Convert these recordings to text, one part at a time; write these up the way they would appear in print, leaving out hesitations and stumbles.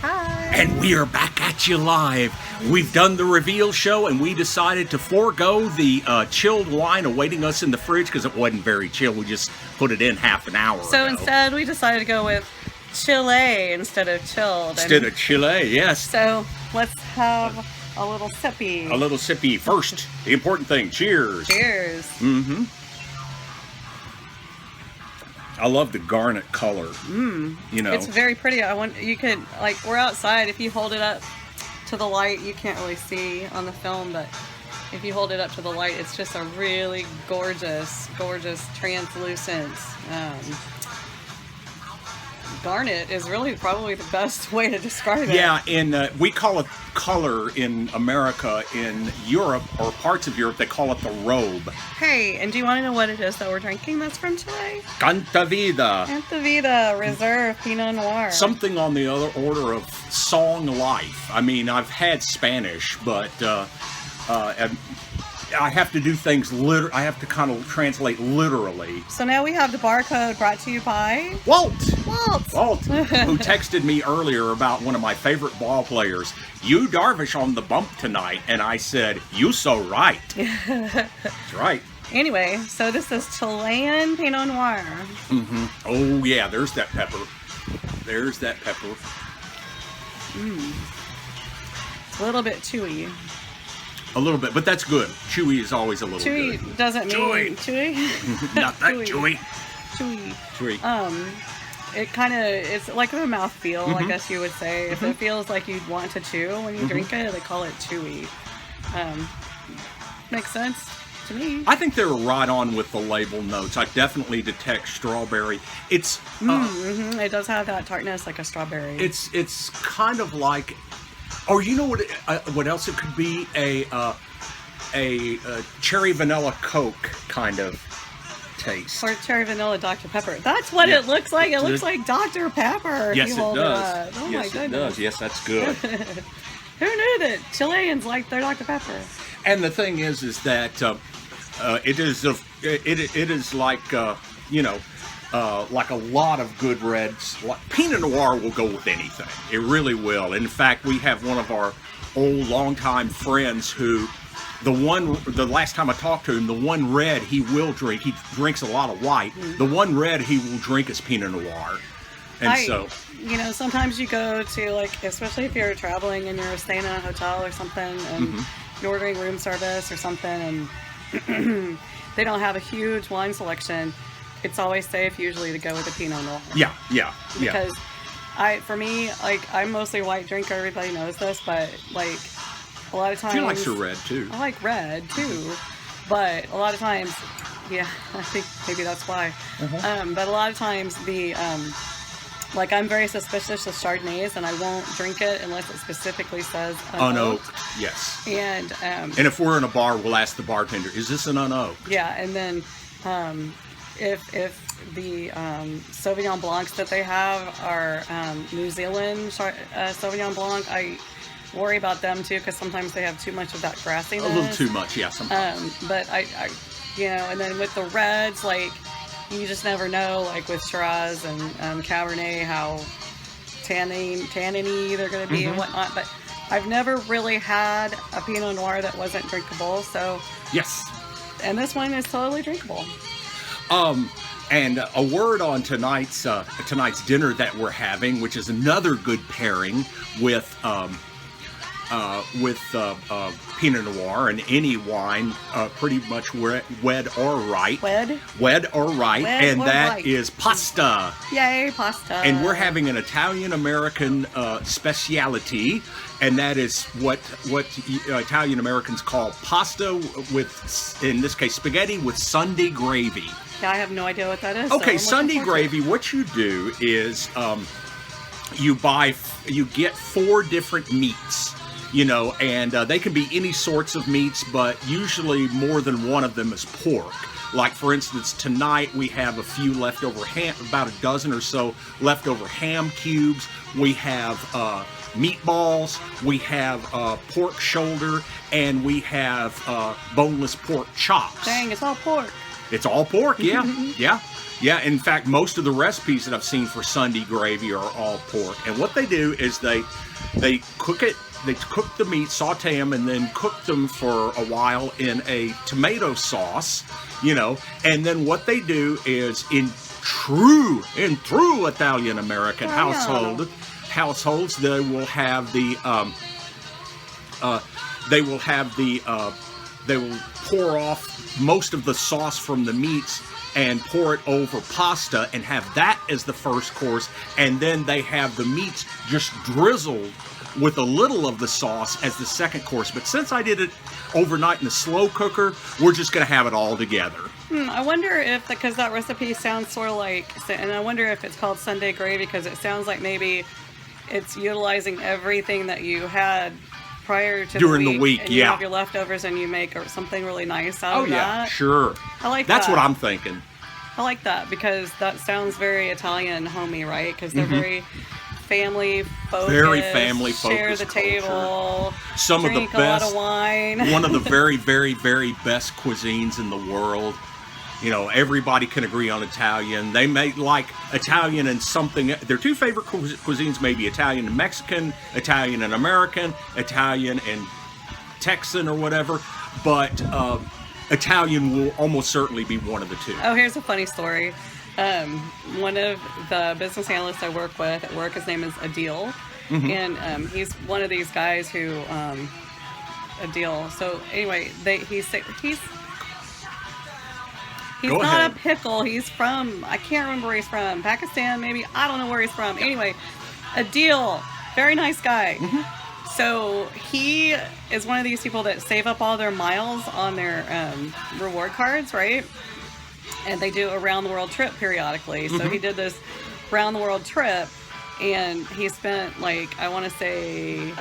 Hi. And we are back at you live. We've done the reveal show, and we decided to forego the chilled wine awaiting us in the fridge because it wasn't very chilled. We just put it in half an hour So ago. instead, we decided to go with Chile instead of chilled. Instead of Chile, yes. So let's have a little sippy. A little sippy first. The important thing. Cheers. Cheers. Mm-hmm. I love the garnet color. You know, It's very pretty. You could, like, we're outside. If you hold it up to the light, you can't really see on the film, but if you hold it up to the light, it's just a really gorgeous, gorgeous translucent garnet is really probably the best way to describe it. Yeah, we call it color in America. In Europe, or parts of Europe, they call it the robe. Hey, and do you want to know what it is that we're drinking that's from Chile? Cantavida. Cantavida Reserve Pinot Noir. Something on the other order of song life. I mean, I've had Spanish, but I have to do things I have to kind of translate literally. So now we have the barcode brought to you by Walt, Walt, who texted me earlier about one of my favorite ball players. You Darvish on the bump tonight, and I said, "You so right." That's right. Anyway, so this is Chilean Pinot Noir. Mm-hmm. Oh yeah, there's that pepper. There's that pepper. It's a little bit chewy. A little bit, but that's good. Chewy is always a little Chewy good. doesn't mean chewy. Not that chewy. Chewy. It kind of, it's like a mouthfeel, I guess you would say. If it feels like you'd want to chew when you drink it, they call it chewy. Makes sense to me. I think they're right on with the label notes. I definitely detect strawberry. It's It does have that tartness like a strawberry. it's kind of like, or you know what else it could be? A cherry vanilla Coke kind of taste. Or cherry vanilla Dr. Pepper. That's what it looks like. It looks like Dr. Pepper. Yes, if it you hold does. It up. Oh Yes, my it goodness. does. Yes, that's good. Who knew that Chileans like their Dr. Pepper? And the thing is that it is like like a lot of good reds. Pinot Noir will go with anything. It really will. In fact, we have one of our old longtime friends who, the last time I talked to him, the one red he will drink. He drinks a lot of white. The one red he will drink is Pinot Noir. And sometimes you go to, like, especially if you're traveling and you're staying in a hotel or something, and you're ordering room service or something, and they don't have a huge wine selection. It's always safe usually to go with a Pinot Noir. Yeah. Because for me, like, I'm mostly a white drinker. Everybody knows this, but, like, a lot of times... She likes her red, too. I like red, too. But a lot of times, yeah, I think maybe that's why. But a lot of times like, I'm very suspicious of Chardonnays, and I won't drink it unless it specifically says unoaked. Yes. And if we're in a bar, we'll ask the bartender, "Is this an unoaked?" Yeah, and then if the Sauvignon Blancs that they have are New Zealand Sauvignon Blanc, I worry about them too, because sometimes they have too much of that grassiness. A little too much, yeah. Sometimes. But I and then with the reds, like, you just never know, like with Shiraz and Cabernet, how tanniny they're going to be and whatnot. But I've never really had a Pinot Noir that wasn't drinkable. So yes, and this one is totally drinkable. And a word on tonight's dinner that we're having, which is another good pairing with Pinot Noir and any wine, pretty much wed or right. Wed or right, and that is pasta. Yay, pasta! And we're having an Italian-American speciality, and that is what Italian Americans call pasta with, in this case, spaghetti with Sunday gravy. Yeah, I have no idea what that is. Okay, Sunday gravy. What you do is you get 4 different meats. And they can be any sorts of meats, but usually more than one of them is pork. Like, for instance, tonight we have a few leftover ham, about a dozen or so leftover ham cubes. We have meatballs, we have pork shoulder, and we have boneless pork chops. Dang, it's all pork. It's all pork, yeah, yeah. Yeah, in fact, most of the recipes that I've seen for Sunday gravy are all pork. And what they do is they cook it, they cook the meat, saute them, and then cook them for a while in a tomato sauce, you know. And then what they do is in true Italian American households, they will have they will pour off most of the sauce from the meats and pour it over pasta and have that as the first course, and then they have the meats just drizzled with a little of the sauce as the second course. But since I did it overnight in the slow cooker, we're just going to have it all together. I wonder if, because that recipe sounds sort of like, and I wonder if it's called Sunday gravy because it sounds like maybe it's utilizing everything that you had prior to during the week, and you have your leftovers and you make something really nice out of that. Oh yeah, sure. I like That's that. what I'm thinking. I like that because that sounds very Italian homey, right? Because they're very family focused. Very family focused. Share the table. Some of the best. Drink a lot of wine. One of the very, very, very best cuisines in the world. You know, everybody can agree on Italian. They may like Italian and something. Their two favorite cuisines may be Italian and Mexican, Italian and American, Italian and Texan or whatever. But Italian will almost certainly be one of the two. Oh, here's a funny story. One of the business analysts I work with at work, his name is Adil. And he's one of these guys who, Adil. So anyway, He's Go not ahead. a pickle. He's from, I can't remember where he's from. Pakistan, maybe. I don't know where he's from. Anyway, Adil, very nice guy. So he is one of these people that save up all their miles on their reward cards, right? And they do a round-the-world trip periodically. So he did this round-the-world trip, and he spent, like, I want to say,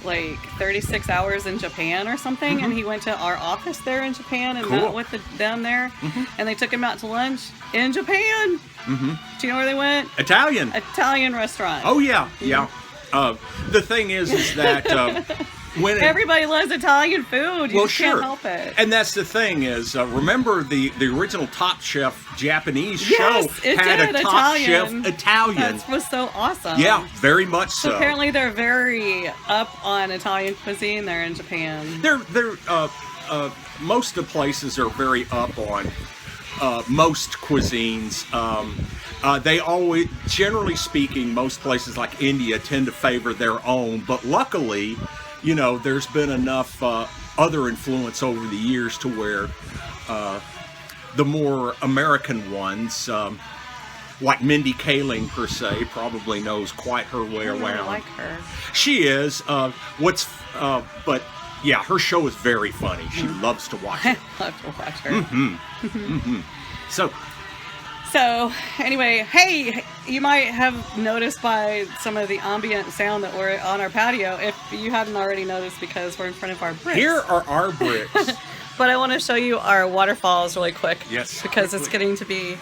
like 36 hours in Japan or something, and he went to our office there in Japan and met with them there, and they took him out to lunch in Japan. Do you know where they went? Italian restaurant. Oh yeah, yeah. The thing is that when everybody loves Italian food, you just can't help it. And that's the thing is, remember the original Top Chef Japanese Yes, show it had did, a Top Italian. Chef Italian. That was so awesome. Yeah, very much so. So apparently they're very up on Italian cuisine there in Japan. They're most of the places are very up on most cuisines. They always, generally speaking, most places like India tend to favor their own, but luckily, you know, there's been enough other influence over the years to where the more American ones, like Mindy Kaling per se, probably knows quite her way around. I like her. She is. But yeah, her show is very funny. She loves to watch it. I love to watch her. So, anyway, hey, you might have noticed by some of the ambient sound that we're on our patio, if you hadn't already noticed, because we're in front of our bricks. Here are our bricks. But I want to show you our waterfalls really quick. Yes. Because it's getting to be,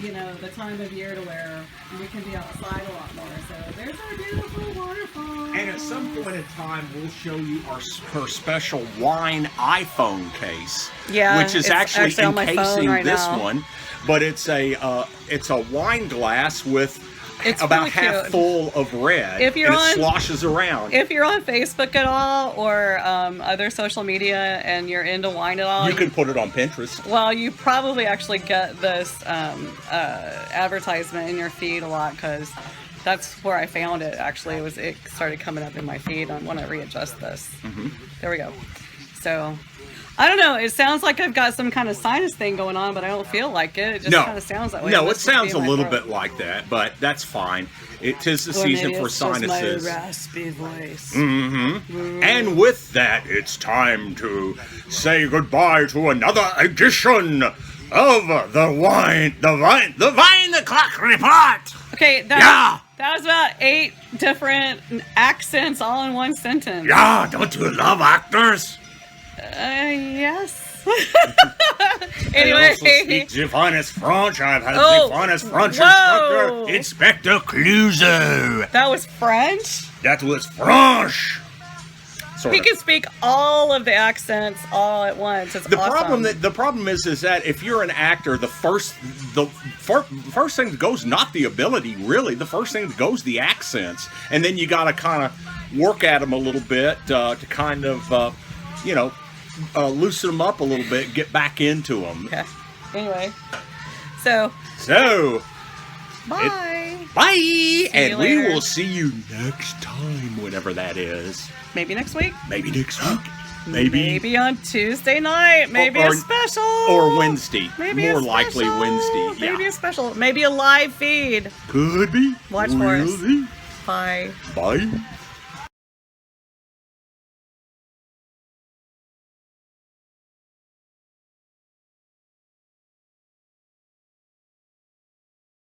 you know, the time of year to where we can be outside a lot more. So there's our beautiful waterfall. And at some point in time, we'll show you her special wine iPhone case. Yeah, which is it's actually on my phone encasing right this now. one. But it's a wine glass with It's about really half cute. full of red, If you're and it on- sloshes around. If you're on Facebook at all or other social media and you're into wine at all, You can put it on Pinterest. well, you probably actually get this advertisement in your feed a lot because that's where I found it. Actually, it started coming up in my feed. I want to readjust this. There we go. So, I don't know. It sounds like I've got some kind of sinus thing going on, but I don't feel like it. It just kind of sounds that way. No, it must just be sounds a my little throat. bit like that, but that's fine. It is the Or season maybe for it's just sinuses. my raspy voice. And with that, it's time to say goodbye to another edition of the Wine O'Clock Report. Okay, that was about 8 different accents all in one sentence. Yeah, don't you love actors? Yes. I Anyway. also speak the finest French. I've had Oh, the finest French whoa. Inspector Clouseau. That was French? That was French. Sort He of. can speak all of the accents all at once. It's awesome. The problem is that if you're an actor, the first thing that goes not the ability really. The first thing that goes the accents, and then you got to kind of work at them a little bit to kind of loosen them up a little bit, get back into them. Okay. Anyway, so bye. Bye, and you we later. will see you next time, whenever that is. Maybe next week. Maybe next week. Maybe on Tuesday night. Maybe Or- a special. or Wednesday. Maybe a More likely special. Wednesday. Yeah. Maybe a special. Maybe a live feed. Could be. Watch for us. Will be. Bye. Bye.